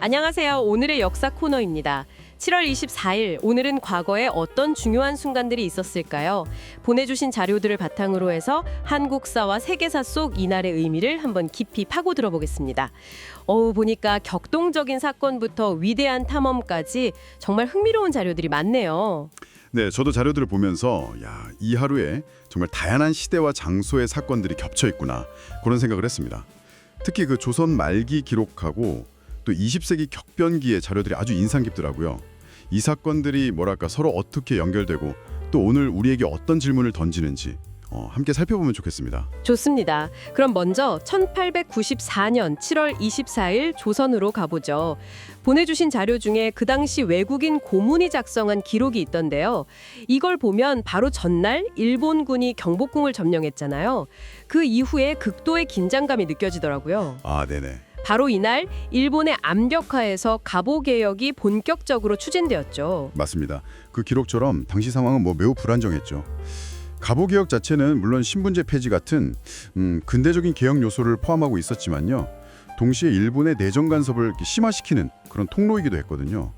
안녕하세요. 오늘의 역사 코너입니다. 7월 24일, 오늘은 과거에 어떤 중요한 순간들이 있었을까요? 보내주신 자료들을 바탕으로 해서 한국사와 세계사 속 이날의 의미를 한번 깊이 파고들어 보겠습니다. 보니까 격동적인 사건부터 위대한 탐험까지 정말 흥미로운 자료들이 많네요. 네, 저도 자료들을 보면서 이 하루에 정말 다양한 시대와 장소의 사건들이 겹쳐 있구나 그런 생각을 했습니다. 특히 그 조선 말기 기록하고 또 20세기 격변기의 자료들이 아주 인상 깊더라고요. 이 사건들이 서로 어떻게 연결되고 또 오늘 우리에게 어떤 질문을 던지는지 함께 살펴보면 좋겠습니다. 좋습니다. 그럼 먼저 1894년 7월 24일 조선으로 가보죠. 보내주신 자료 중에 그 당시 외국인 고문이 작성한 기록이 있던데요. 이걸 보면 바로 전날 일본군이 경복궁을 점령했잖아요. 그 이후에 극도의 긴장감이 느껴지더라고요. 아, 네네. 바로 이날 일본의 암벽화에서 갑오개혁이 본격적으로 추진되었죠. 맞습니다. 그 기록처럼 당시 상황은 매우 불안정했죠. 갑오개혁 자체는 물론 신분제 폐지 같은 근대적인 개혁 요소를 포함하고 있었지만요. 동시에 일본의 내정 간섭을 심화시키는 그런 통로이기도 했거든요.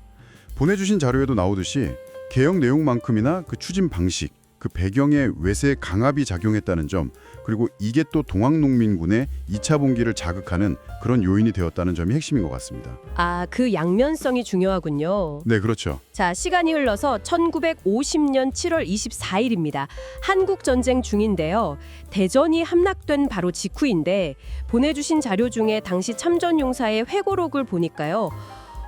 보내주신 자료에도 나오듯이 개혁 내용만큼이나 그 추진 방식, 그 배경에 외세 강압이 작용했다는 점, 그리고 이게 또 동학농민군의 2차 봉기를 자극하는 그런 요인이 되었다는 점이 핵심인 것 같습니다. 그 양면성이 중요하군요. 네, 그렇죠. 자, 시간이 흘러서 1950년 7월 24일입니다. 한국전쟁 중인데요. 대전이 함락된 바로 직후인데 보내주신 자료 중에 당시 참전용사의 회고록을 보니까요.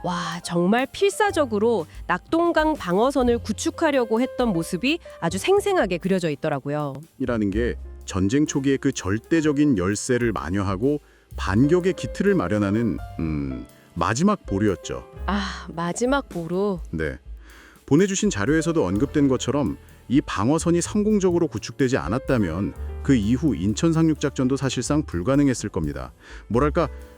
와, 정말 필사적으로 낙동강 방어선을 구축하려고 했던 모습이 아주 생생하게 그려져 있더라고요. 이라는 게 전쟁 초기의 그 절대적인 열세를 만회하고 반격의 기틀을 마련하는 마지막 보루였죠. 마지막 보루. 네. 보내주신 자료에서도 언급된 것처럼 이 방어선이 성공적으로 구축되지 않았다면 그 이후 인천 상륙작전도 사실상 불가능했을 겁니다.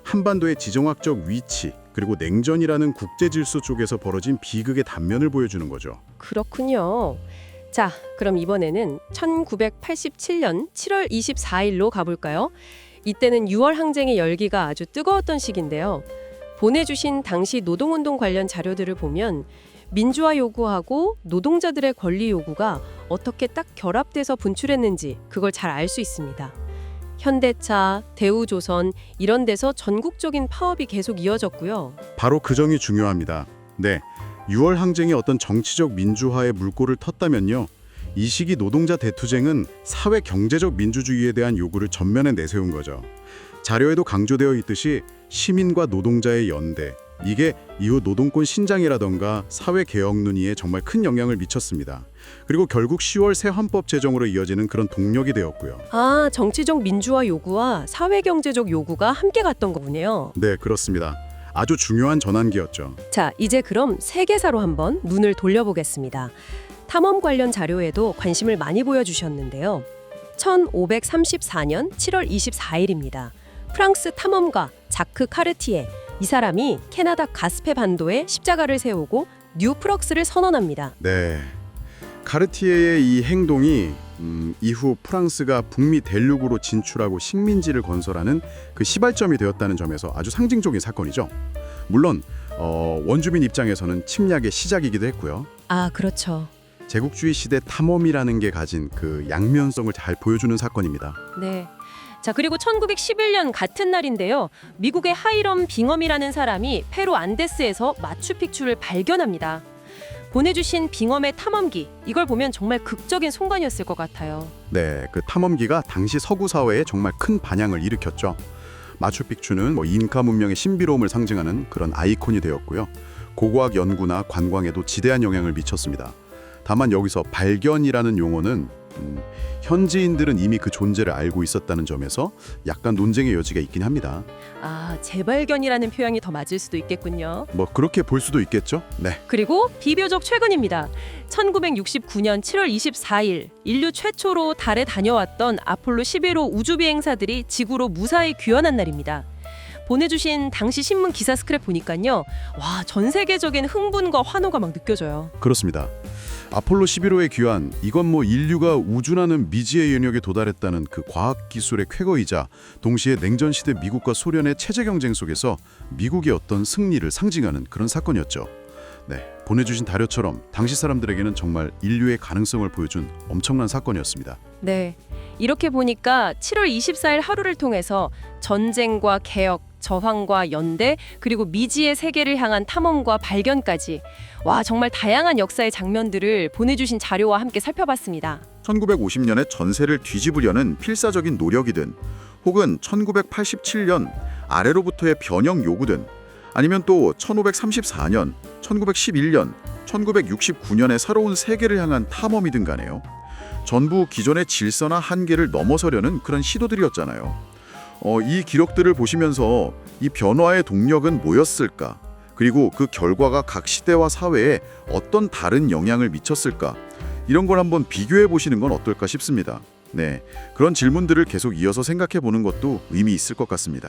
한반도의 지정학적 위치 그리고 냉전이라는 국제 질서 쪽에서 벌어진 비극의 단면을 보여주는 거죠. 그렇군요. 자, 그럼 이번에는 1987년 7월 24일로 가볼까요? 이때는 6월 항쟁의 열기가 아주 뜨거웠던 시기인데요. 보내주신 당시 노동운동 관련 자료들을 보면 민주화 요구하고 노동자들의 권리 요구가 어떻게 딱 결합돼서 분출했는지 그걸 잘 알 수 있습니다. 현대차, 대우조선 이런 데서 전국적인 파업이 계속 이어졌고요. 바로 그 점이 중요합니다. 네, 6월 항쟁이 어떤 정치적 민주화의 물꼬를 텄다면요. 이 시기 노동자 대투쟁은 사회 경제적 민주주의에 대한 요구를 전면에 내세운 거죠. 자료에도 강조되어 있듯이 시민과 노동자의 연대, 이게 이후 노동권 신장이라던가 사회개혁 논의에 정말 큰 영향을 미쳤습니다. 그리고 결국 10월 새 헌법 제정으로 이어지는 그런 동력이 되었고요. 정치적 민주화 요구와 사회경제적 요구가 함께 갔던 거군요. 네, 그렇습니다. 아주 중요한 전환기였죠. 자, 이제 그럼 세계사로 한번 눈을 돌려보겠습니다. 탐험 관련 자료에도 관심을 많이 보여주셨는데요. 1534년 7월 24일입니다. 프랑스 탐험가 자크 카르티에, 이 사람이 캐나다 가스페 반도에 십자가를 세우고 뉴프럭스를 선언합니다. 네, 카르티에의 이 행동이 이후 프랑스가 북미 대륙으로 진출하고 식민지를 건설하는 그 시발점이 되었다는 점에서 아주 상징적인 사건이죠. 물론 원주민 입장에서는 침략의 시작이기도 했고요. 그렇죠. 제국주의 시대 탐험이라는 게 가진 그 양면성을 잘 보여주는 사건입니다. 네. 자, 그리고 1911년 같은 날인데요. 미국의 하이럼 빙엄이라는 사람이 페루 안데스에서 마추픽추를 발견합니다. 보내주신 빙엄의 탐험기, 이걸 보면 정말 극적인 순간이었을 것 같아요. 네, 그 탐험기가 당시 서구 사회에 정말 큰 반향을 일으켰죠. 마추픽추는 잉카 문명의 신비로움을 상징하는 그런 아이콘이 되었고요. 고고학 연구나 관광에도 지대한 영향을 미쳤습니다. 다만 여기서 발견이라는 용어는 현지인들은 이미 그 존재를 알고 있었다는 점에서 약간 논쟁의 여지가 있긴 합니다. 재발견이라는 표현이 더 맞을 수도 있겠군요. 그렇게 볼 수도 있겠죠. 네. 그리고 비교적 최근입니다. 1969년 7월 24일 인류 최초로 달에 다녀왔던 아폴로 11호 우주비행사들이 지구로 무사히 귀환한 날입니다. 보내주신 당시 신문 기사 스크랩 보니까요. 와, 전 세계적인 흥분과 환호가 막 느껴져요. 그렇습니다. 아폴로 11호의 귀환, 이건 뭐 인류가 우주라는 미지의 영역에 도달했다는 그 과학기술의 쾌거이자 동시에 냉전시대 미국과 소련의 체제 경쟁 속에서 미국의 어떤 승리를 상징하는 그런 사건이었죠. 네, 보내주신 다료처럼 당시 사람들에게는 정말 인류의 가능성을 보여준 엄청난 사건이었습니다. 네, 이렇게 보니까 7월 24일 하루를 통해서 전쟁과 개혁, 저항과 연대, 그리고 미지의 세계를 향한 탐험과 발견까지 와, 정말 다양한 역사의 장면들을 보내주신 자료와 함께 살펴봤습니다. 1950년에 전세를 뒤집으려는 필사적인 노력이든 혹은 1987년 아래로부터의 변형 요구든 아니면 또 1534년, 1911년, 1969년의 새로운 세계를 향한 탐험이든 간에요. 전부 기존의 질서나 한계를 넘어서려는 그런 시도들이었잖아요. 이 기록들을 보시면서 이 변화의 동력은 뭐였을까? 그리고 그 결과가 각 시대와 사회에 어떤 다른 영향을 미쳤을까? 이런 걸 한번 비교해 보시는 건 어떨까 싶습니다. 네, 그런 질문들을 계속 이어서 생각해 보는 것도 의미 있을 것 같습니다.